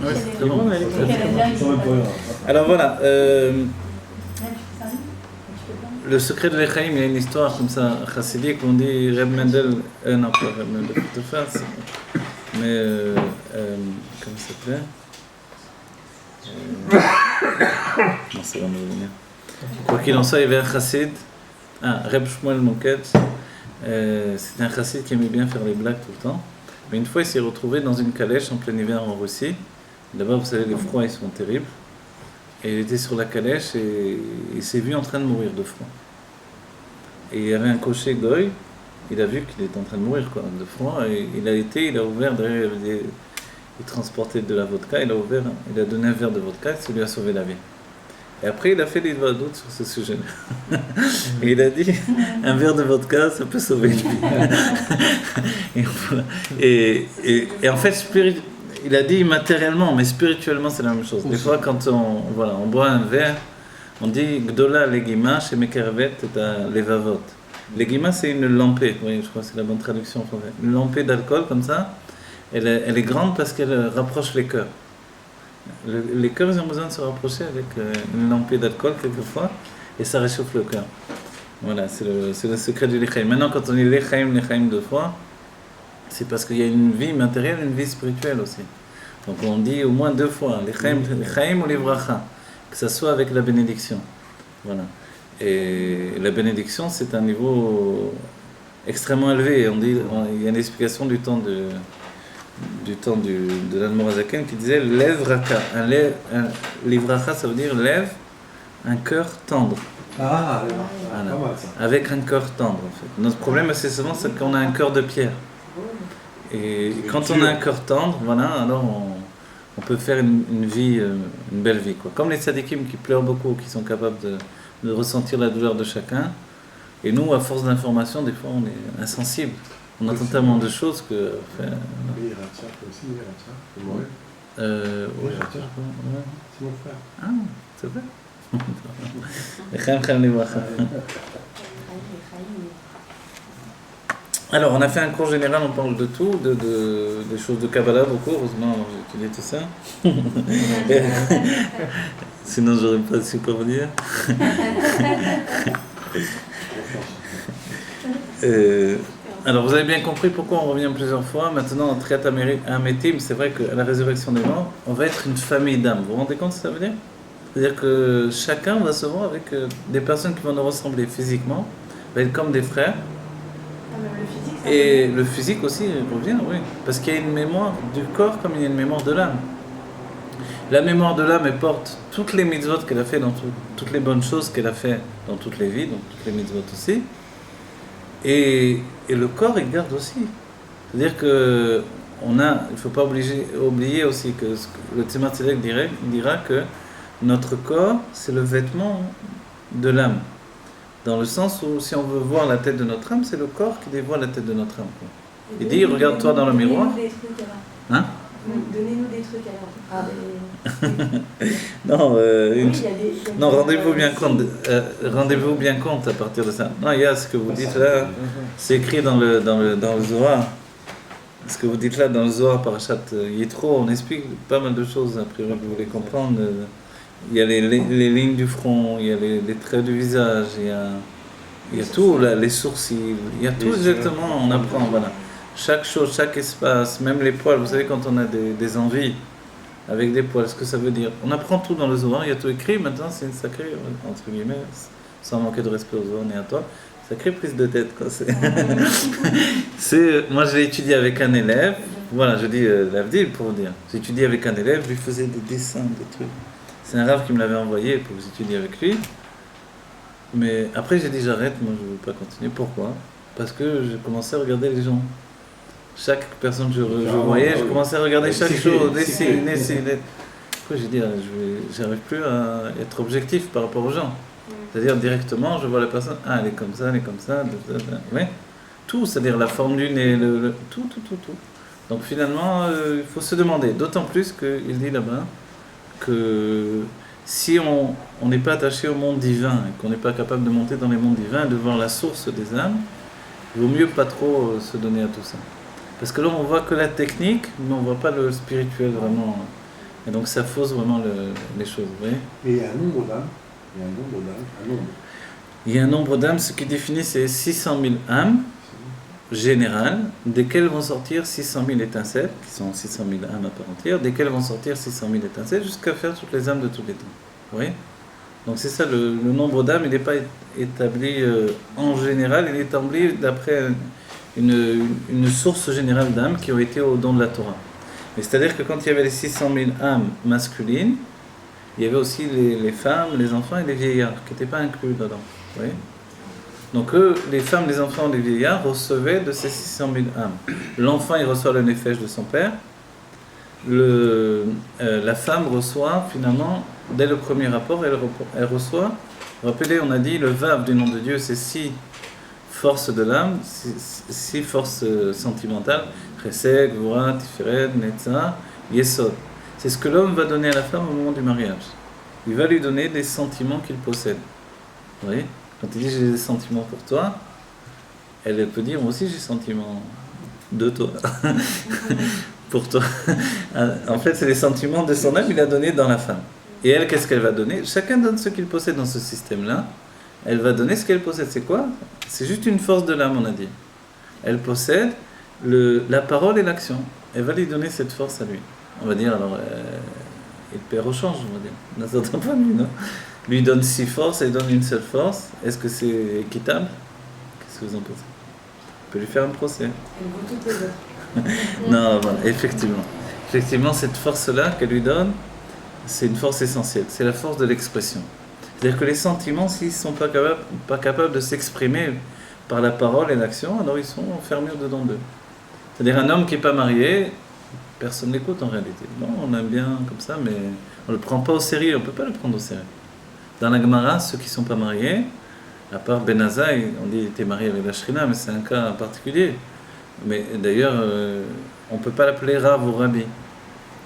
Ouais, c'est très bon. Alors voilà, le secret de l'Echaim, il y a une histoire comme ça, chassidique, on dit Reb Mendel, non pas Reb Mendel, mais comment ça s'appelait non, ça va me revenir. Quoi qu'il en soit, il y avait un chassid, Reb Shmuel Moked, c'était un chassid qui aimait bien faire les blagues tout le temps. Mais une fois, il s'est retrouvé dans une calèche en plein hiver en Russie. D'abord, vous savez, les froids, ils sont terribles. Et il était sur la calèche et il s'est vu en train de mourir de froid. Et il y avait un cocher goy, il a vu qu'il était en train de mourir quoi, de froid. Et il a ouvert, derrière, il transportait de la vodka, il a donné un verre de vodka et ça lui a sauvé la vie. Et après, il a fait des doutes sur ce sujet-là. Et il a dit, un verre de vodka, ça peut sauver une vie. Et en fait, il a dit matériellement, mais spirituellement, c'est la même chose. Des fois, quand on boit un verre, on dit Gdola legima chez Mekervet et levavot. Legima, c'est une lampée, oui, je crois que c'est la bonne traduction en français. Une lampée d'alcool comme ça, elle est grande parce qu'elle rapproche les cœurs. Les cœurs, ils ont besoin de se rapprocher avec une lampée d'alcool quelquefois, et ça réchauffe le cœur. Voilà, c'est le secret du L'Echaim. Maintenant, quand on dit L'Echaim deux fois, c'est parce qu'il y a une vie matérielle et une vie spirituelle aussi. Donc on dit au moins deux fois, L'Echaim ou l'Ivracha, que ça soit avec la bénédiction. Voilà. Et la bénédiction, c'est un niveau extrêmement élevé. Il y a une explication du temps de l'Admorazaken qui disait Lev Raka. L'Ivracha, ça veut dire lève un cœur tendre. Voilà. Avec un cœur tendre en fait. Notre problème assez souvent, c'est qu'on a un cœur de pierre. Et quand on a un cœur tendre, voilà, alors on peut faire une vie, une belle vie, quoi. Comme les tzadikim qui pleurent beaucoup, qui sont capables de ressentir la douleur de chacun. Et nous, à force d'information, des fois, on est insensible. On entend tellement de choses que. Enfin, oui, Ratia aussi, Ratia, c'est moi. Oui, Ratia, c'est mon frère. Ah, c'est vrai. L'Echaim Livracha. Alors, on a fait un cours général, on parle de tout, des choses de Kabbalah beaucoup, heureusement j'ai étudié tout ça. Sinon, j'aurais pas su quoi vous dire. Alors, vous avez bien compris pourquoi on revient plusieurs fois. Maintenant, en Triat Ametim, c'est vrai qu'à la résurrection des morts, on va être une famille d'âmes. Vous vous rendez compte ce que ça veut dire? C'est-à-dire que chacun va se voir avec des personnes qui vont nous ressembler physiquement, va être comme des frères. Et le physique aussi revient, oui. Parce qu'il y a une mémoire du corps comme il y a une mémoire de l'âme. La mémoire de l'âme, elle porte toutes les mitzvot qu'elle a fait, toutes les bonnes choses qu'elle a fait dans toutes les vies, donc toutes les mitzvot aussi. Et le corps, il garde aussi. C'est-à-dire que il ne faut pas oublier aussi que le Tzemach Tzedek dira que notre corps, c'est le vêtement de l'âme. Dans le sens où, si on veut voir la tête de notre âme, c'est le corps qui dévoile la tête de notre âme. Il dit, regarde-toi dans le miroir. Hein? Donnez-nous des trucs alors. Non, rendez-vous bien compte à partir de ça. Non, il y a ce que vous dites là, c'est écrit dans le Zohar. Ce que vous dites là dans le Zohar, Parashat Yitro, on explique pas mal de choses, a priori, que vous voulez comprendre. Il y a les lignes du front, il y a les traits du visage, il y a tout, là, les sourcils, il y a tout exactement, on apprend, voilà. Chaque chose, chaque espace, même les poils, vous savez quand on a des envies avec des poils, ce que ça veut dire. On apprend tout dans le Zohar, il y a tout écrit, maintenant c'est une sacrée, entre guillemets, sans manquer de respect aux Zohar et à toi, sacrée prise de tête, quoi. Moi je l'ai étudié avec un élève, voilà, je dis l'Avdil pour vous dire, j'ai étudié avec un élève, je lui faisais des dessins, des trucs. C'est un rave qui me l'avait envoyé pour étudier avec lui. Mais après, j'ai dit j'arrête, moi je ne veux pas continuer. Pourquoi? Parce que j'ai commencé à regarder les gens. Chaque personne que je voyais, je commençais à regarder chaque chose, dessiner. Après, j'ai dit, j'arrive plus à être objectif par rapport aux gens. C'est-à-dire, directement, je vois la personne, elle est comme ça, oui. Tout, c'est-à-dire la forme du nez, tout. Donc finalement, il faut se demander. D'autant plus qu'il dit là-bas, que si on n'est pas attaché au monde divin et qu'on n'est pas capable de monter dans les mondes divins et de voir la source des âmes, il vaut mieux pas trop se donner à tout ça. Parce que là on voit que la technique, mais on voit pas le spirituel vraiment. Et donc ça fausse vraiment les choses, vous voyez. Mais il y a un nombre d'âmes. Il y a un nombre d'âmes. Un nombre. Il y a un nombre d'âmes, ce qui définit c'est 600 000 âmes générales, desquelles vont sortir 600 000 étincelles, qui sont 600 000 âmes à part entière, desquelles vont sortir 600 000 étincelles, jusqu'à faire toutes les âmes de tous les temps. Vous voyez. Donc c'est ça, le nombre d'âmes, il n'est pas établi en général, il est établi d'après une source générale d'âmes qui ont été au don de la Torah. Mais c'est-à-dire que quand il y avait les 600 000 âmes masculines, il y avait aussi les femmes, les enfants et les vieillards, qui n'étaient pas inclus dedans. Vous voyez. Donc eux, les femmes, les enfants, les vieillards recevaient de ces 600 000 âmes. L'enfant, il reçoit le nefesh de son père. La femme reçoit finalement, dès le premier rapport, elle reçoit, rappelez, on a dit, le vav du nom de Dieu, c'est 6 forces de l'âme, 6 forces sentimentales, chesed, gvura, tiferet, netza, yesod. C'est ce que l'homme va donner à la femme au moment du mariage. Il va lui donner des sentiments qu'il possède. Vous voyez ? Quand il dit j'ai des sentiments pour toi, elle peut dire moi aussi j'ai des sentiments de toi. Pour toi. En fait, c'est les sentiments de son âme qu'il a donné dans la femme. Et elle, qu'est-ce qu'elle va donner ? Chacun donne ce qu'il possède dans ce système-là. Elle va donner ce qu'elle possède. C'est quoi ? C'est juste une force de l'âme, on a dit. Elle possède la parole et l'action. Elle va lui donner cette force à lui. On va dire, alors, il perd au change, on va dire. On n'attend pas lui, non ? Lui donne 6 forces, elle donne une seule force. Est-ce que c'est équitable ? Qu'est-ce que vous en pensez ? On peut lui faire un procès. Elle vaut toutes les autres. Non, voilà, effectivement. Effectivement, cette force-là qu'elle lui donne, c'est une force essentielle. C'est la force de l'expression. C'est-à-dire que les sentiments, s'ils ne sont pas capables de s'exprimer par la parole et l'action, alors ils sont enfermés dedans d'eux. C'est-à-dire un homme qui n'est pas marié, personne ne l'écoute en réalité. Non, on aime bien comme ça, mais on ne le prend pas au sérieux, on ne peut pas le prendre au sérieux. Dans la Gemara, ceux qui ne sont pas mariés, à part Ben Azaï, on dit qu'il était marié avec la Shrina, mais c'est un cas particulier. Mais d'ailleurs, on ne peut pas l'appeler Rav ou Rabbi.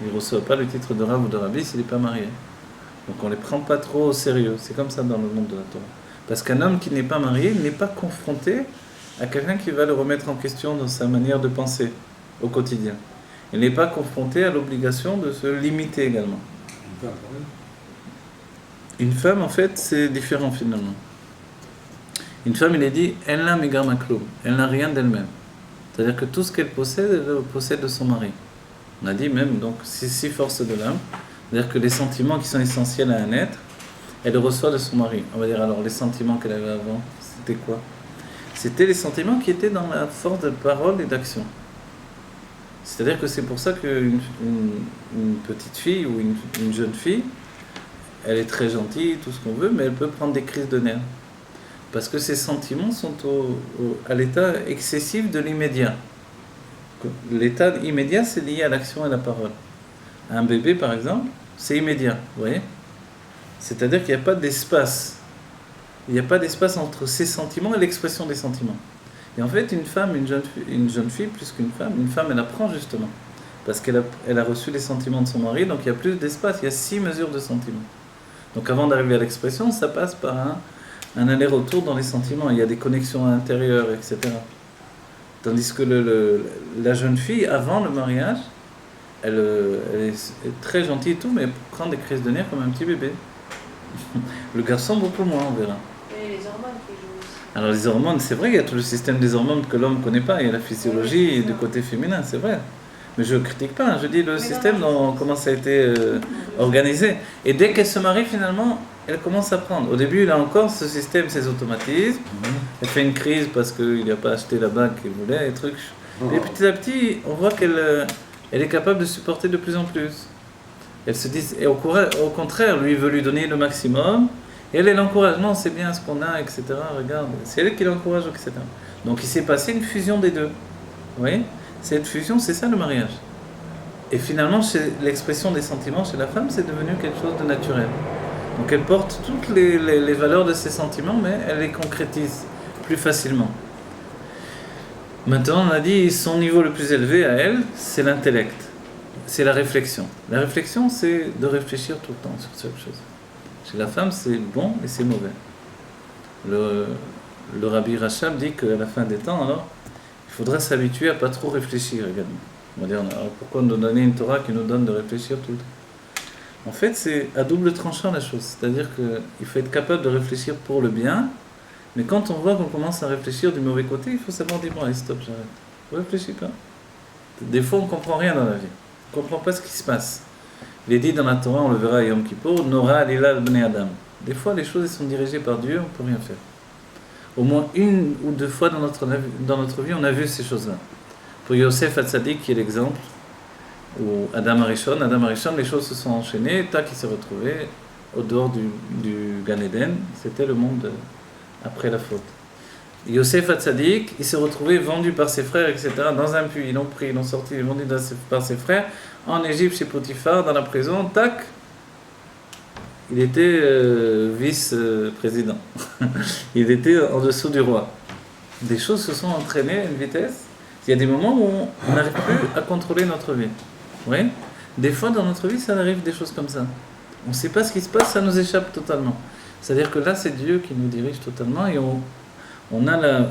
Il ne reçoit pas le titre de Rav ou de Rabbi s'il n'est pas marié. Donc on ne les prend pas trop au sérieux. C'est comme ça dans le monde de la Torah. Parce qu'un homme qui n'est pas marié, il n'est pas confronté à quelqu'un qui va le remettre en question dans sa manière de penser au quotidien. Il n'est pas confronté à l'obligation de se limiter également. Une femme, en fait, c'est différent finalement. Une femme, il est dit, elle n'a megar makloum, elle n'a rien d'elle-même. C'est-à-dire que tout ce qu'elle possède, elle le possède de son mari. On a dit même, donc, c'est 6 forces de l'âme. C'est-à-dire que les sentiments qui sont essentiels à un être, elle les reçoit de son mari. On va dire alors, les sentiments qu'elle avait avant, c'était quoi ? C'était les sentiments qui étaient dans la force de parole et d'action. C'est-à-dire que c'est pour ça qu'une petite fille ou une jeune fille, elle est très gentille, tout ce qu'on veut, mais elle peut prendre des crises de nerfs. Parce que ses sentiments sont à l'état excessif de l'immédiat. L'état immédiat, c'est lié à l'action et à la parole. Un bébé, par exemple, c'est immédiat, vous voyez ? C'est-à-dire qu'il n'y a pas d'espace. Il n'y a pas d'espace entre ses sentiments et l'expression des sentiments. Et en fait, une femme, une jeune fille, plus qu'une femme, elle apprend justement. Parce qu'elle a reçu les sentiments de son mari, donc il y a plus d'espace, il y a 6 mesures de sentiments. Donc avant d'arriver à l'expression, ça passe par un aller-retour dans les sentiments. Il y a des connexions intérieures, etc. Tandis que la jeune fille, avant le mariage, elle est très gentille et tout, mais elle prend des crises de nerfs comme un petit bébé. Le garçon, beaucoup moins, on verra. Et les hormones qui jouent aussi. Alors les hormones, c'est vrai, il y a tout le système des hormones que l'homme ne connaît pas. Il y a la physiologie du côté féminin, c'est vrai. Mais je ne critique pas, je dis le système, comment ça a été organisé. Et dès qu'elle se marie, finalement, elle commence à prendre. Au début, il a encore ce système, ces automatismes. Elle fait une crise parce qu'il n'a pas acheté la bague qu'il voulait, les trucs. Et petit à petit, on voit qu'elle est capable de supporter de plus en plus. Elle se dit, et au contraire, lui veut lui donner le maximum. Et elle l'encourage. Non, c'est bien ce qu'on a, etc. Regarde, c'est elle qui l'encourage, etc. Donc il s'est passé une fusion des deux. Vous voyez ? Cette fusion, c'est ça le mariage. Et finalement, l'expression des sentiments chez la femme, c'est devenu quelque chose de naturel. Donc elle porte toutes les valeurs de ses sentiments, mais elle les concrétise plus facilement. Maintenant, on a dit, son niveau le plus élevé à elle, c'est l'intellect. C'est la réflexion. La réflexion, c'est de réfléchir tout le temps sur quelque chose. Chez la femme, c'est bon et c'est mauvais. Le Rabbi Rachab dit qu'à la fin des temps, alors, il faudra s'habituer à pas trop réfléchir également. On va dire, alors pourquoi nous donner une Torah qui nous donne de réfléchir tout le temps ? En fait, c'est à double tranchant la chose. C'est-à-dire qu'il faut être capable de réfléchir pour le bien, mais quand on voit qu'on commence à réfléchir du mauvais côté, il faut savoir dire bon, allez, stop, j'arrête. On ne réfléchit pas. Des fois, on ne comprend rien dans la vie. On ne comprend pas ce qui se passe. Il est dit dans la Torah, on le verra à Yom Kippour, Nora Alila Bnei Adam. Des fois, les choses sont dirigées par Dieu, on ne peut rien faire. Au moins une ou deux fois dans notre vie, on a vu ces choses-là. Pour Yosef Hatzadik, qui est l'exemple, ou Adam Arishon, les choses se sont enchaînées, tac, il s'est retrouvé au dehors du Gan Eden, c'était le monde après la faute. Yosef Hatzadik, il s'est retrouvé vendu par ses frères, etc., dans un puits, ils l'ont pris, ils l'ont sorti, ils l'ont vendu par ses frères, en Égypte, chez Potiphar, dans la prison, tac, il était vice-président. Il était en dessous du roi. Des choses se sont entraînées à une vitesse. Il y a des moments où on n'arrive plus à contrôler notre vie. Oui. Des fois, dans notre vie, ça arrive des choses comme ça. On ne sait pas ce qui se passe, ça nous échappe totalement. C'est-à-dire que là, c'est Dieu qui nous dirige totalement et on a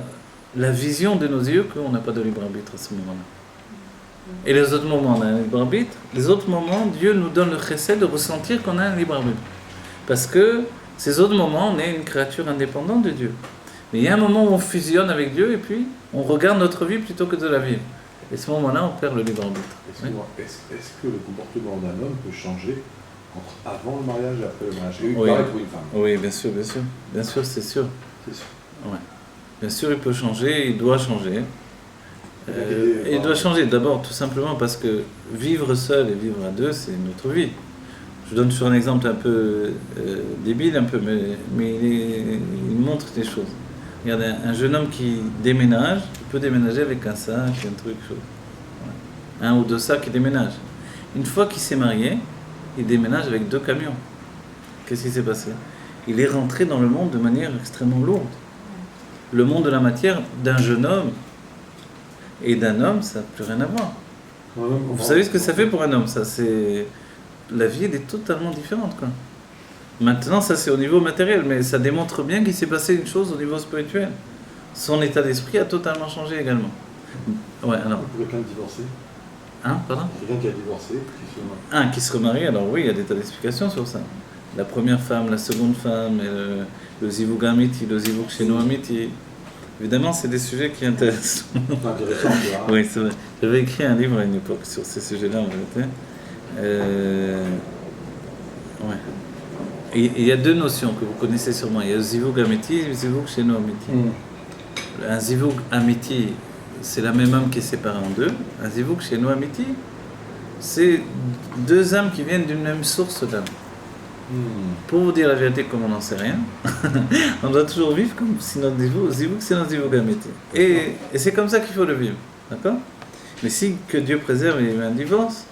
la vision de nos yeux qu'on n'a pas de libre arbitre à ce moment-là. Et les autres moments, on a un libre arbitre. Les autres moments, Dieu nous donne le chesed de ressentir qu'on a un libre arbitre. Parce que ces autres moments, on est une créature indépendante de Dieu. Mais il y a un moment où on fusionne avec Dieu et puis on regarde notre vie plutôt que de la vivre. Et à ce moment-là, on perd le libre arbitre. Est-ce que le comportement d'un homme peut changer entre avant le mariage et après le mariage? Oui. Pareil pour une femme. Oui, bien sûr, bien sûr. Bien sûr, c'est sûr. C'est sûr. Ouais. Bien sûr, il peut changer, il doit changer. Il doit changer d'abord tout simplement parce que vivre seul et vivre à deux, c'est notre vie. Je donne sur un exemple un peu débile, un peu, mais il montre des choses. Regardez, un jeune homme qui déménage, il peut déménager avec un sac, un truc, un ou deux sacs, il déménage. Une fois qu'il s'est marié, il déménage avec 2 camions. Qu'est-ce qui s'est passé? Il est rentré dans le monde de manière extrêmement lourde. Le monde de la matière d'un jeune homme et d'un homme, ça n'a plus rien à voir. Vous savez ce que ça fait pour un homme, ça? C'est... La vie, elle est totalement différente, quoi. Maintenant, ça c'est au niveau matériel, mais ça démontre bien qu'il s'est passé une chose au niveau spirituel. Son état d'esprit a totalement changé également. Ouais, alors... Pour quelqu'un de divorcé? Hein, pardon? Quelqu'un qui a divorcé, qui se marie. Qui se remarie, alors oui, il y a des tas d'explications sur ça. La première femme, la seconde femme, le zivug amiti, le zivug sheno amiti. Évidemment, c'est des sujets qui intéressent. C'est intéressant, tu vois. Oui, c'est vrai. J'avais écrit un livre à une époque sur ces sujets-là, en vérité. Ouais. Et il y a 2 notions que vous connaissez sûrement. Il y a le zivug amiti et le zivug sheno amiti. Un zivug amiti, c'est la même âme qui est séparée en 2. Un zivug sheno amiti, c'est 2 âmes qui viennent d'une même source d'âme. Pour vous dire la vérité, comme on n'en sait rien, on doit toujours vivre comme si notre zivug, c'est notre zivug amiti. Et c'est comme ça qu'il faut le vivre. D'accord? Mais si que Dieu préserve, il y a eu un divorce,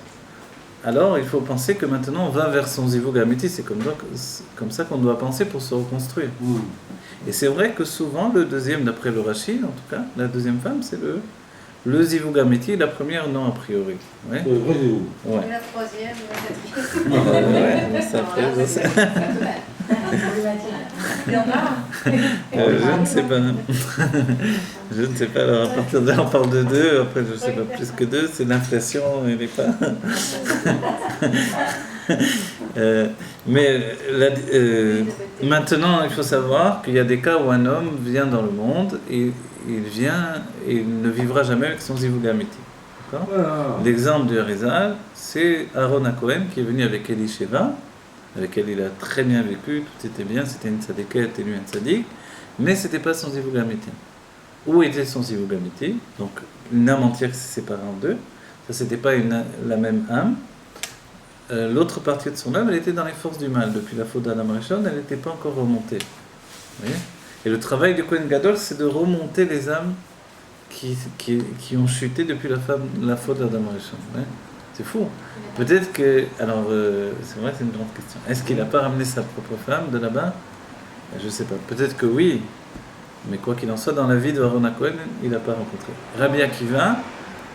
alors il faut penser que maintenant on va vers son zivug amiti. C'est comme ça qu'on doit penser pour se reconstruire. Et c'est vrai que souvent, le deuxième, d'après le Rashi, en tout cas, la deuxième femme, c'est le zivug amiti, la première, non, a priori. Ouais. Le vrai zivug. Ouais. Et la troisième, la quatrième. Ouais, ça fait, je sais. Il y en a. Je ne sais pas. Je ne sais pas. Alors, à partir de là, on parle de 2. Après, je ne sais pas plus que 2. C'est l'inflation, elle n'est pas. Maintenant, il faut savoir qu'il y a des cas où un homme vient dans le monde et il vient et il ne vivra jamais avec son zivug amiti. Voilà. L'exemple du Harizal, c'est Aaron Cohen qui est venu avec Elisheva, avec elle il a très bien vécu, tout était bien, c'était une tzadikette et lui un tzadik, mais c'était pas son zivug amiti. Où était son zivug amiti? Donc une âme entière qui s'est séparée en 2, ça c'était pas la même âme. L'autre partie de son âme, elle était dans les forces du mal. Depuis la faute d'Adam Arishon, elle n'était pas encore remontée. Vous voyez? Et le travail du Kohen Gadol, c'est de remonter les âmes qui ont chuté depuis la faute d'Adam Arishon. Ouais. C'est fou. Peut-être que... Alors, c'est vrai que c'est une grande question. Est-ce qu'il n'a pas ramené sa propre femme de là-bas? Je ne sais pas. Peut-être que oui. Mais quoi qu'il en soit, dans la vie de Aaron Cohen, il n'a pas rencontré. Rabbi Akiva,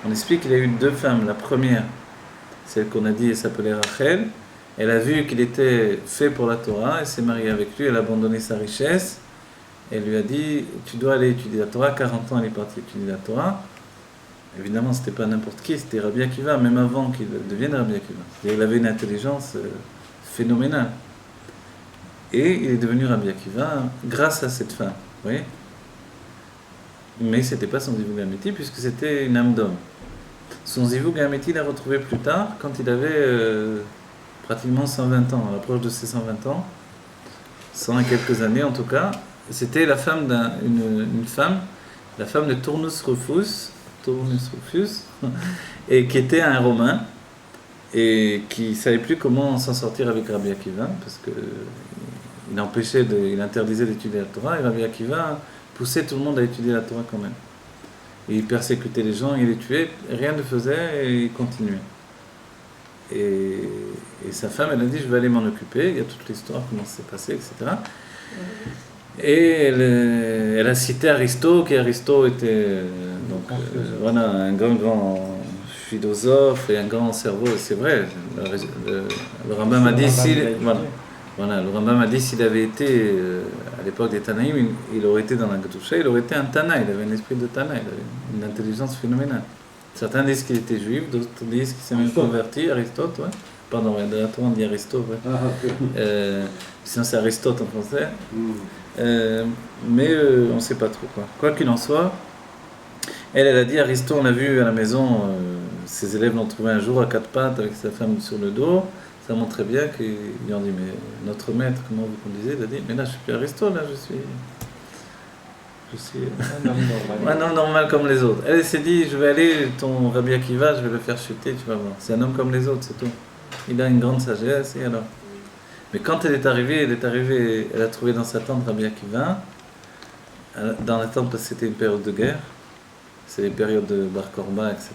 on explique qu'il a eu 2 femmes. La première, celle qu'on a dit, elle s'appelait Rachel. Elle a vu qu'il était fait pour la Torah, elle s'est mariée avec lui, elle a abandonné sa richesse. Elle lui a dit, tu dois aller étudier la Torah. 40 ans, elle est partie étudier la Torah. Évidemment, c'était pas n'importe qui, c'était Rabbi Akiva, même avant qu'il devienne Rabbi Akiva. Il avait une intelligence phénoménal. Et il est devenu Rabbi Akiva grâce à cette femme, vous voyez. Mais ce n'était pas son zivug améti puisque c'était une âme d'homme. Son zivug améti, il l'a retrouvé plus tard quand il avait pratiquement 120 ans, à l'approche de ses 120 ans, 100 et quelques années en tout cas. C'était la femme une femme, la femme de Turnus Rufus, et qui était un Romain et qui ne savait plus comment s'en sortir avec Rabbi Akiva parce que il interdisait d'étudier la Torah et Rabbi Akiva poussait tout le monde à étudier la Torah quand même. Et il persécutait les gens, il les tuait, rien ne faisait et il continuait. Et sa femme, elle a dit, je vais aller m'en occuper, il y a toute l'histoire, comment ça s'est passé, etc. Et elle a cité Aristote, qui Aristote était voilà, un grand philosophe et un grand cerveau, c'est vrai. Le Rambam a dit, le Rambam a dit s'il avait été à l'époque des Tanaïm, il aurait été dans la Gatoucha, il aurait été un Tana, il avait un esprit de Tana, il avait une intelligence phénoménale. Certains disent qu'il était juif, d'autres disent qu'il s'est même converti, Aristote, ouais. Pardon, de la Torah on dit Aristote, ouais. Sinon c'est Aristote en français. Mais on ne sait pas trop quoi. Quoi qu'il en soit, elle a dit Aristote, on l'a vu à la maison, ses élèves l'ont trouvé un jour à quatre pattes avec sa femme sur le dos. Ça montrait bien qu'ils lui ont dit mais notre maître, comment vous conduisez? Il a dit mais là je suis plus Aristote, là je suis un homme normal comme les autres. Elle s'est dit je vais aller, ton Rabbi Akiva, je vais le faire chuter, tu vas voir. C'est un homme comme les autres, c'est tout. Il a une grande sagesse et alors. Mais quand elle est arrivée, elle a trouvé dans sa tente Rabbi Akiva, dans la tente parce que c'était une période de guerre, c'est les périodes de Bar Korba, etc.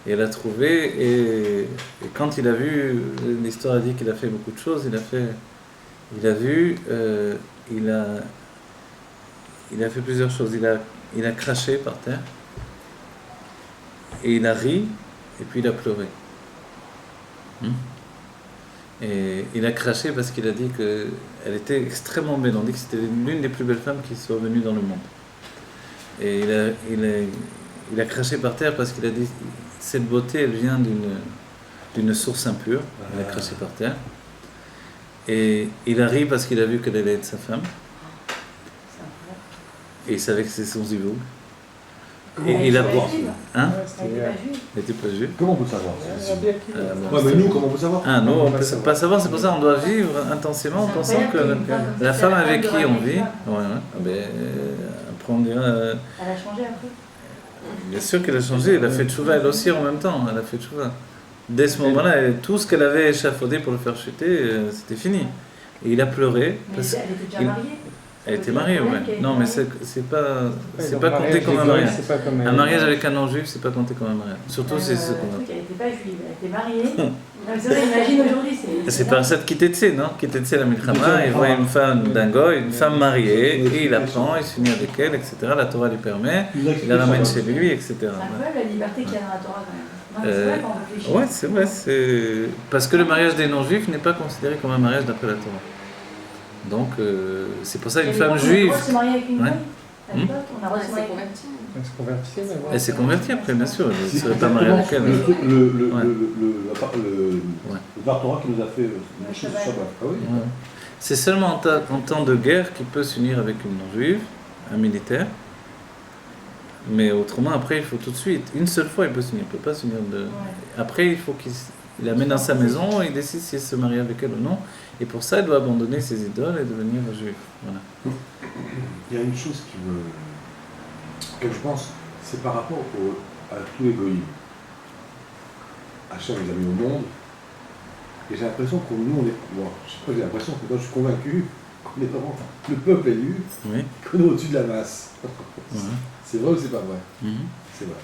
Et elle a trouvé, et quand il a vu, l'histoire a dit qu'il a fait beaucoup de choses, il a fait plusieurs choses. Il a craché par terre, et il a ri, et puis il a pleuré. Et il a craché parce qu'il a dit qu'elle était extrêmement belle. On dit que c'était l'une des plus belles femmes qui soit venue dans le monde. Et il a craché par terre parce qu'il a dit cette beauté, elle vient d'une source impure. Il a craché par terre. Et il a ri parce qu'il a vu qu'elle allait être sa femme. Et il savait que c'est son zivug. Et il a hein? Elle n'était pas juive. Comment on peut savoir mais nous, comment on peut savoir? Nous, on ne peut pas savoir, c'est pour ça qu'on doit vivre intensément en pensant que la femme avec qui on vit, après on dira. Elle a changé après? Bien sûr qu'elle a changé, elle a fait tchouva elle aussi en même temps, elle a fait tchouva. Dès ce moment-là, tout ce qu'elle avait échafaudé pour le faire chuter, c'était fini. Et il a pleuré. Mais elle était déjà mariée? Elle était mariée, ouais. Non, mais c'est pas compté comme un mariage. Un mariage avec un non-juif, c'est pas compté comme un mariage. Surtout c'est ce qu'on a. Elle n'était pas juive, elle était mariée. C'est vrai, imagine aujourd'hui. C'est par ça de Kitetsé, non? Kitetsé la Milchama, il voit une femme d'un goy, une femme mariée, et il apprend, il s'unit avec elle, etc. La Torah lui permet, il la ramène chez lui, etc. C'est incroyable la liberté qu'il y a dans la Torah quand même. C'est vrai quand on réfléchit. Ouais, c'est vrai, parce que le mariage des non-juifs n'est pas considéré comme un mariage d'après la Torah. Donc, c'est pour ça qu'une femme juive. On a se marier avec une femme à l'époque, on a reçu Elle se convertissait, mais voilà. Elle s'est convertie après, bien sûr, elle ne serait pas mariée avec elle. Le Bar Torah qui nous a fait une chose Shabbat. Ah oui. Ouais. C'est seulement en temps de guerre qu'il peut s'unir avec une non-juive, un militaire. Mais autrement, après, il faut tout de suite. Une seule fois, il peut s'unir. Il ne peut pas s'unir de. Après, il faut qu'il l'amène dans sa maison et il décide s'il se marie avec elle ou non. Et pour ça, il doit abandonner ses idoles et devenir juif. Voilà. Il y a une chose que je pense, c'est par rapport à tout l'égoïsme. Hachem les a mis au monde, et j'ai l'impression que nous, on est. Bon, je sais pas, j'ai l'impression que moi je suis convaincu qu'on est vraiment le peuple élu, qu'on est au-dessus de la masse. C'est vrai ou c'est pas vrai? C'est vrai.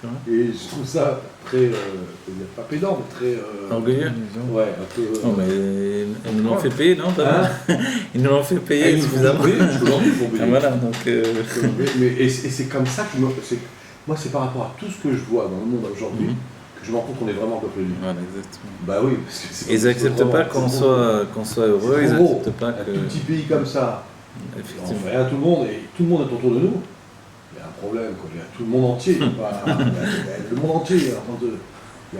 C'est vrai. Et je trouve ça très, pas pédant, mais très... orgueilleux. Ouais, un peu... Non, mais ils nous l'ont fait payer, non? Ils nous l'ont fait payer suffisamment. Oui, je peux l'en dire pour payer. Voilà, donc... Et c'est comme ça que moi, c'est par rapport à tout ce que je vois dans le monde aujourd'hui que je me rends compte qu'on est vraiment peuple élu. Voilà, exactement. Bah oui, parce que c'est... Ils n'acceptent pas qu'on soit heureux, ils n'acceptent pas que... Un tout petit pays comme ça, effectivement. on fait rien à tout le monde, et tout le monde est autour de nous. Il y a un problème, quoi. Il y a tout le monde entier. Le monde entier, il y a un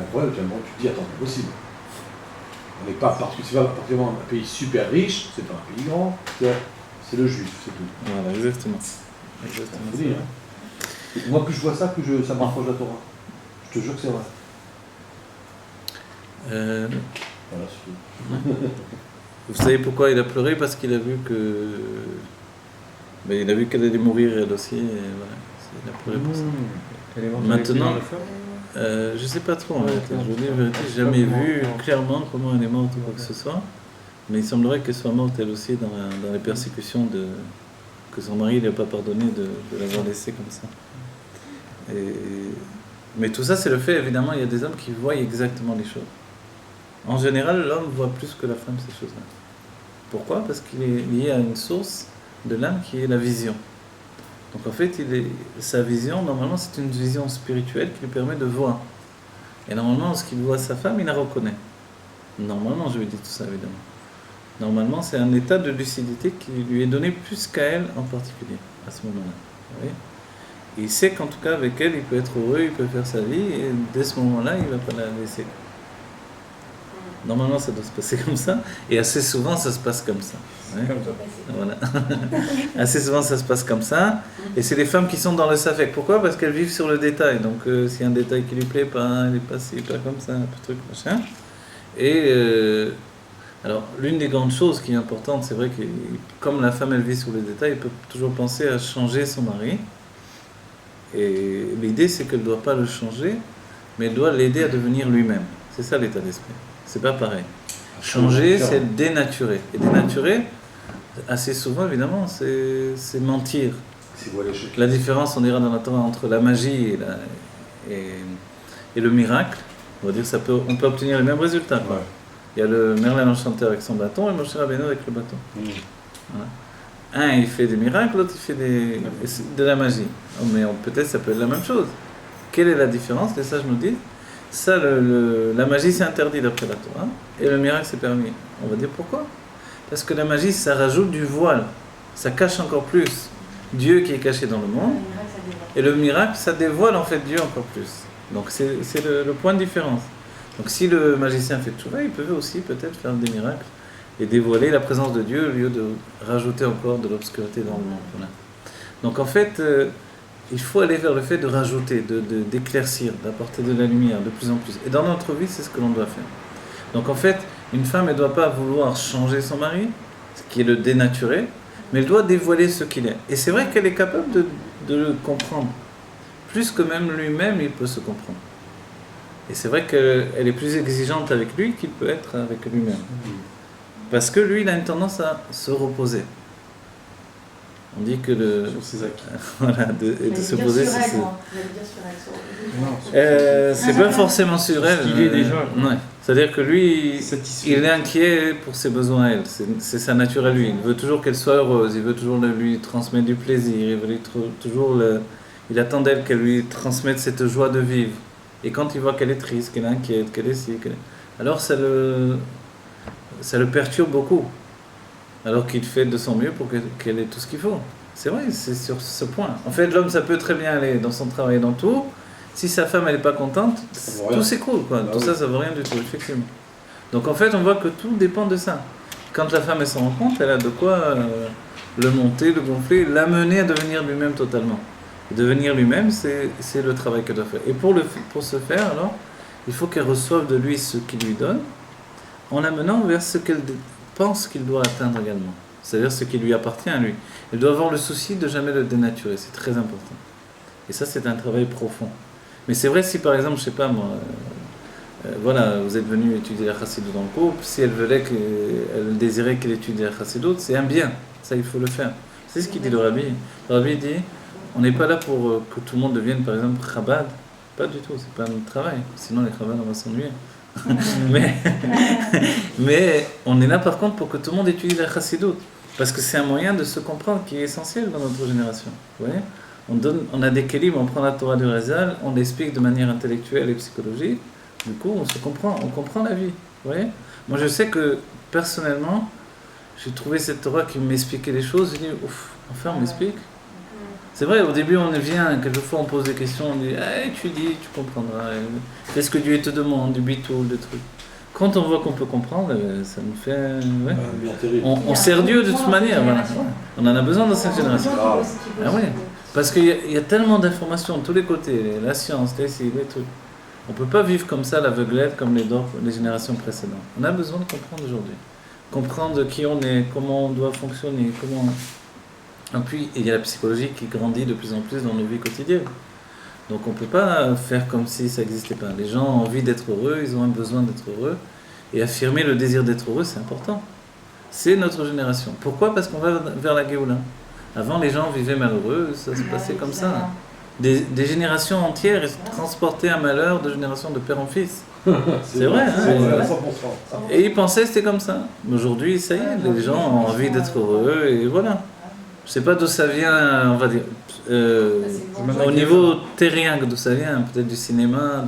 problème, tu te dis, attends, c'est possible. On n'est pas particulièrement un pays super riche, c'est pas un pays grand, c'est le juif, c'est tout. Voilà, exactement. Faut dire, hein. Moi, plus je vois ça, ça me rapproche de la Torah. Je te jure que c'est vrai. Voilà, c'est tout. Vous savez pourquoi il a pleuré? Parce qu'il a vu que... Ben, il a vu qu'elle allait mourir elle aussi, et voilà. Il a pleuré pour ça. Elle est morte Maintenant, avec le feu. je sais pas trop en vérité. Je vous dis la vérité, j'ai jamais vu clairement comment elle est morte ou quoi que ce soit. Mais il semblerait qu'elle soit morte elle aussi dans les persécutions que son mari ne lui a pas pardonné de l'avoir laissée comme ça. Mais tout ça, c'est le fait, évidemment, il y a des hommes qui voient exactement les choses. En général, l'homme voit plus que la femme ces choses-là. Pourquoi? Parce qu'il est lié à une source de l'âme qui est la vision. Donc en fait, sa vision, normalement, c'est une vision spirituelle qui lui permet de voir. Et normalement, lorsqu'il voit sa femme, il la reconnaît. Normalement, je lui dis tout ça, évidemment. Normalement, c'est un état de lucidité qui lui est donné plus qu'à elle en particulier, à ce moment-là. Vous voyez ? Et il sait qu'en tout cas, avec elle, il peut être heureux, il peut faire sa vie, et dès ce moment-là, il ne va pas la laisser. Normalement, ça doit se passer comme ça, et assez souvent, ça se passe comme ça. Ouais. Comme ça. Voilà. Assez souvent, ça se passe comme ça, et c'est les femmes qui sont dans le safek. Pourquoi? Parce qu'elles vivent sur le détail. Donc, s'il y a un détail qui lui plaît pas, elle est pas ci, pas comme ça, un peu truc, machin. Et alors, l'une des grandes choses qui est importante, c'est vrai que comme la femme, elle vit sur le détail, elle peut toujours penser à changer son mari. Et l'idée, c'est qu'elle ne doit pas le changer, mais elle doit l'aider à devenir lui-même. C'est ça l'état d'esprit. C'est pas pareil. Changer, c'est le dénaturer. Et dénaturer, assez souvent, évidemment, c'est mentir. La différence, on dira dans la Torah, entre la magie et le miracle, on va dire on peut obtenir les mêmes résultats. Quoi. Ouais. Il y a le Merlin l'enchanteur avec son bâton et Moshe Rabbeinu avec le bâton. Voilà. Un, il fait des miracles, l'autre, il fait de la magie. Mais peut-être ça peut être la même chose. Quelle est la différence? Les sages nous disent, ça, la magie, c'est interdit d'après la Torah, et le miracle, c'est permis. On va dire pourquoi? Parce que la magie, ça rajoute du voile. Ça cache encore plus Dieu qui est caché dans le monde. Et le miracle, ça dévoile en fait Dieu encore plus. Donc c'est le point de différence. Donc si le magicien fait tchouva, il peut aussi peut-être faire des miracles et dévoiler la présence de Dieu au lieu de rajouter encore de l'obscurité dans le monde. Voilà. Donc en fait, il faut aller vers le fait de rajouter, d'éclaircir, d'apporter de la lumière de plus en plus. Et dans notre vie, c'est ce que l'on doit faire. Donc en fait, une femme, elle ne doit pas vouloir changer son mari, ce qui est le dénaturer, mais elle doit dévoiler ce qu'il est. Et c'est vrai qu'elle est capable de le comprendre. Plus que même lui-même, il peut se comprendre. Et c'est vrai qu'elle est plus exigeante avec lui qu'il peut être avec lui-même. Parce que lui, il a une tendance à se reposer. On dit que sur ses acquis. Voilà, de se poser sur ses... Non, c'est pas forcément sur elle. Il est déjà. Ouais. C'est-à-dire que lui, il est inquiet pour ses besoins à elle. C'est sa nature à lui. Il veut toujours qu'elle soit heureuse. Il veut toujours lui transmettre du plaisir. Il veut il attend d'elle qu'elle lui transmette cette joie de vivre. Et quand il voit qu'elle est triste, qu'elle est inquiète, qu'elle est ci, alors ça le perturbe beaucoup. Alors qu'il fait de son mieux pour qu'elle ait tout ce qu'il faut. C'est vrai, c'est sur ce point. En fait, l'homme, ça peut très bien aller dans son travail, dans tout. Si sa femme, elle n'est pas contente, tout s'écroule, quoi. Tout ça, ça ne vaut rien du tout, effectivement. Donc en fait, on voit que tout dépend de ça. Quand la femme, elle s'en rend compte, elle a de quoi le monter, le gonfler, l'amener à devenir lui-même totalement. Et devenir lui-même, c'est le travail qu'elle doit faire. Et pour ce faire, alors, il faut qu'elle reçoive de lui ce qu'il lui donne, en l'amenant vers ce qu'elle pense qu'il doit atteindre également. C'est-à-dire ce qui lui appartient à lui. Elle doit avoir le souci de jamais le dénaturer, c'est très important. Et ça, c'est un travail profond. Mais c'est vrai, si par exemple, je sais pas moi, voilà, vous êtes venu étudier la chassidoute dans le couple, si elle désirait qu'il étudie la chassidoute, c'est un bien, ça il faut le faire. C'est ce qu'il dit le rabbi. Le rabbi dit, on n'est pas là pour que tout le monde devienne par exemple chabad, pas du tout, c'est pas notre travail, sinon les chabad on va s'ennuyer. mais on est là par contre pour que tout le monde étudie la chassidoute, parce que c'est un moyen de se comprendre qui est essentiel dans notre génération. Vous voyez, on a des kélim, on prend la Torah du Rézal, on l'explique de manière intellectuelle et psychologique, du coup on comprend la vie. Vous voyez, moi je sais que personnellement j'ai trouvé cette Torah qui m'expliquait les choses, je dis ouf, enfin on m'explique. C'est vrai, au début on vient, quelquefois on pose des questions, on dit tu dis, tu comprendras, qu'est-ce que Dieu te demande, du bitoul, des trucs. quand on voit qu'on peut comprendre, ça nous fait... ouais. Bien terrible. On sert Dieu de toute manière. Voilà. On en a besoin dans cette génération. Ah ouais. Parce qu'il y a tellement d'informations de tous les côtés, la science, les trucs. On ne peut pas vivre comme ça, l'aveuglette, comme les générations précédentes. On a besoin de comprendre aujourd'hui. Comprendre qui on est, comment on doit fonctionner, comment... Et puis, il y a la psychologie qui grandit de plus en plus dans nos vies quotidiennes. Donc on ne peut pas faire comme si ça n'existait pas. Les gens ont envie d'être heureux, ils ont un besoin d'être heureux. Et affirmer le désir d'être heureux, c'est important. C'est notre génération. Pourquoi ? Parce qu'on va vers la Géoula. Avant, les gens vivaient malheureux, ça se passait comme ça. Des générations entières transportaient un malheur de génération de père en fils. C'est vrai, hein, c'est vrai, 100%. Et ils pensaient que c'était comme ça. Mais aujourd'hui, ça y est, les gens ont envie d'être heureux et voilà. Je ne sais pas d'où ça vient, on va dire. Au niveau terrien, d'où ça vient, peut-être du cinéma,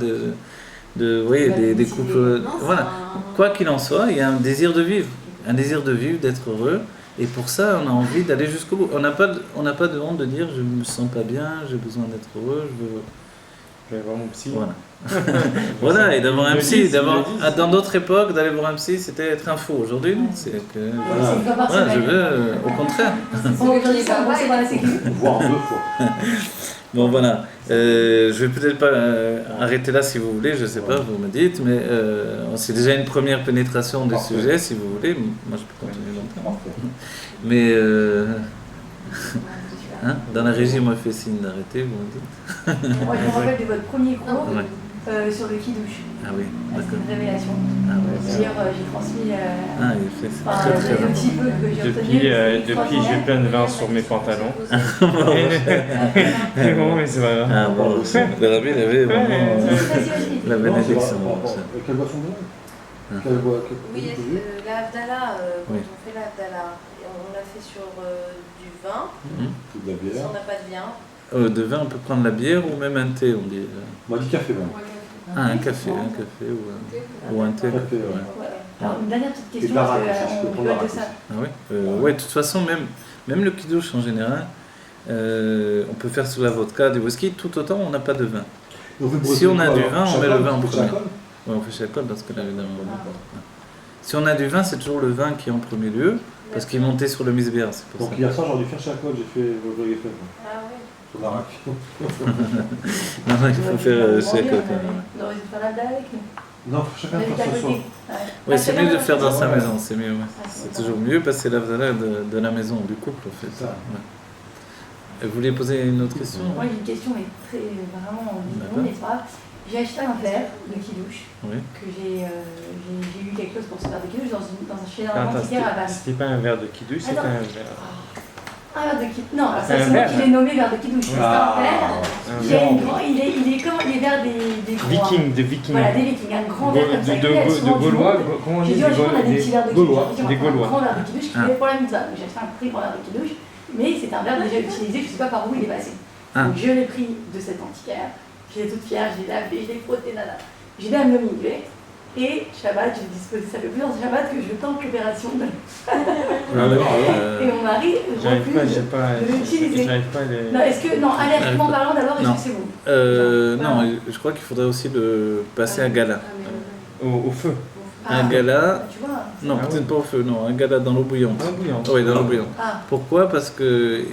des couples. Voilà. Quoi qu'il en soit, il y a un désir de vivre, d'être heureux. Et pour ça, on a envie d'aller jusqu'au bout. On n'a pas de honte de dire je me sens pas bien, j'ai besoin d'être heureux, je vais voir mon psy. Voilà. Voilà, et d'avoir un psy. Dans d'autres époques, d'aller voir un psy, c'était être un fou. Aujourd'hui, non, c'est que. Voilà, je veux, au contraire. Voire 2 fois. Bon, voilà. Je vais peut-être pas arrêter là si vous voulez, je sais pas, vous me dites, mais c'est déjà une première pénétration du sujet, si vous voulez. Moi, je peux continuer longtemps. Mais. Hein, dans la régie, moi, je fais signe d'arrêter, vous me dites. Moi, je me rappelle de votre premier cours sur le kidouche. Ah oui, c'était d'accord. une révélation. Ah ouais. Hier, j'ai transmis Ah, il fait ça. un petit peu que j'ai obtenu. Depuis, j'ai plein de vin sur mes pantalons. Mais c'est pas grave. Ah bon, le rabbi, il avait vraiment la bénédiction. Quelle boisson de Quelle boisson Oui, la Havdalah, quand Oui. on fait la Havdalah, on l'a fait sur du vin, Ou de la si bière. on n'a pas de viande. De vin, on peut prendre la bière ou même un thé, on dit. On m'a dit café même. Ah, un café ou un thé. Café, ouais. Alors, une dernière petite Et question, de la parce raclette, je peux qu'on prendre la rigole de ça. Ah oui. Ouais, de toute façon, même le kidouche en général, on peut faire sous la vodka, du whisky, tout autant on n'a pas de vin. Si on a du vin, on met le vin en premier. Ouais, on fait chacun dans ce cas-là, évidemment. Si on a du vin, c'est toujours le vin qui est en premier lieu, parce qu'il est monté sur le misbéa, c'est pour Donc ça. hier soir, j'aurais dû faire chacun, j'ai fait votre fait. Ah oui. Sur la rac. Non, il faut faire chacun. On aurait dû faire la blague avec nous. Non, chacun On habite faire à ce soir. côté. Oui, c'est mieux de le faire dans sa Ouais. maison, c'est mieux. Ouais. C'est toujours mieux parce que c'est l'avdala de la maison, du couple, en fait. C'est ça. Ouais. Vous vouliez poser une autre question? Moi, j'ai une question, mais vraiment D'accord. mais c'est pas grave. J'ai acheté un verre de kidouche, Oui. que j'ai eu quelque chose pour ce verre de kidouche chez un Attends, antiquaire à Bâle. c'était pas un verre de kidouche, c'était Attends. un verre. Un verre de kidouche. Non, C'est ça un c'est moi verre. qui l'ai nommé verre de kidouche. C'est un verre. Un Il, verre en est comme les verres des gros. de viking. Voilà, des vikings. Un grand verre comme ça. De Gaulois, comment on dit? J'ai dit au jour, on a des petits verres de Gaulois, kidouche. J'ai des dit, on va prendre un Gaulois. grand verre de kidouche qui est pour la mitzvah. Donc j'ai acheté un très grand verre de kidouche, mais c'est un verre déjà utilisé, je ne sais pas par où il est passé. Ah. Donc je l'ai pris de cet antiquaire, j'étais toute fière, je l'ai lavé, je l'ai frotté, nana. J'ai dit à Nomi, et Shabbat, je disposé, ça fait plusieurs Shabbat que je tente l'opération. Et mon mari J'arrive pas, refuse de l'utiliser. j'arrive pas à les... Non, est-ce que, non, alerte-moi parlant d'abord, est-ce Non. que c'est bon? Non, je crois qu'il faudrait aussi le passer à gala. Au feu. Un gala, Tu vois? non, Ah peut-être oui. pas au feu, non, un gala dans l'eau bouillante. En bouillant. Oui, dans l'eau bouillante. Ah, Pourquoi? Parce qu'il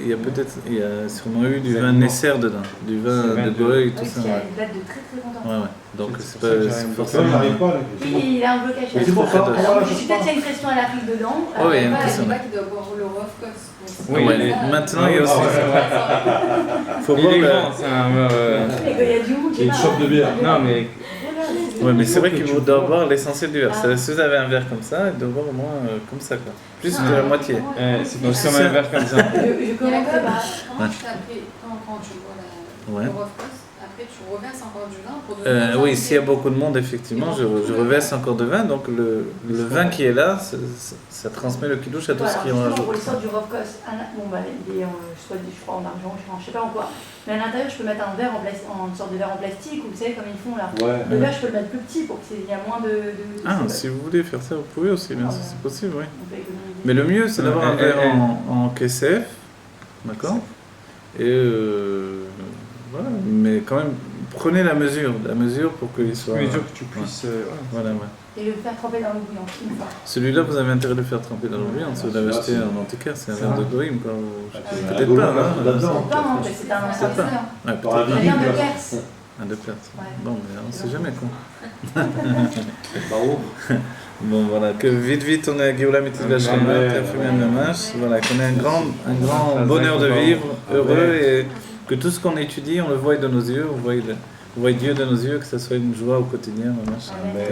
y a sûrement eu du vin Nesser dedans, du vin C'est vin de de- Goy, tout oui, ça. parce qu'il Ouais, date de très très longtemps. ouais. Donc C'est c'est pour ça que pas j'arrive c'est pas. Ça, forcément. j'arrive pas, là. Oui, il a un blocage. Mais c'est pour ça. Alors, Voilà, je suis peut-être qu'il y a une pression à l'Afrique dedans. Oh, oui, il y a une Je pression. sais pas qu'il doit boire le Rofkos. Oui, Ouais, il est- maintenant, il y a aussi ça. Faut Il voir est le- grand, c'est un... Mais quand il y a du monde, Il y a une chope de bière. Non, mais Ouais, mais c'est vrai qu'il vous doit voir l'essentiel du verre. Si vous avez un verre comme ça, il doit voir au moins comme ça, quoi. Plus de la moitié. c'est comme un verre comme ça. Je commencerai par. Comment tu t'appelles quand tu bois Ouais. le Rofkos, après tu reverses encore du vin pour donner aux Oui, gens, s'il y a beaucoup de monde, effectivement, je reverse encore de vin. Donc le vin qui est là, ça transmet le kidouche à tout ce qui en Pour rajoute. l'histoire du Rofkos, bon, bah, il est soit je crois en argent, je sais pas en quoi. Mais à l'intérieur, je peux mettre un verre en sorte de verre en plastique, ou vous savez, comme ils font là. Ouais. Le verre, je peux le mettre plus petit pour qu'il y ait moins de Ah, si vous voulez faire ça, vous pouvez aussi, bien sûr, c'est possible, oui. on peut économiser. Mais le mieux, c'est d'avoir un verre en KSF, d'accord? Et voilà, mais quand même prenez la mesure pour qu'il soit. Mais dur que tu puisses. Voilà, ouais. Et le faire tremper dans l'eau bouillante une fois. Celui-là, vous avez intérêt de le faire tremper dans l'eau bouillante. Si vous l'avez acheté en antiquaire, c'est un verre de goïm, quoi. Peut-être pas, hein. C'est pas, hein, c'est un intermédiaire. Ouais, T'auras peut-être un Ça vient de vinyle, Perse. un de Perse. Ouais. Bon, mais on sait jamais, quoi. Bravo. Bon, voilà, que vite on est à Géoula Mitzvah Shlema, Terfumé Mamash, voilà, qu'on ait un grand bonheur de vivre, heureux, et que tout ce qu'on étudie, on le voit de nos yeux, on voit Dieu de nos yeux, que ça soit une joie au quotidien, Mamash. Amen.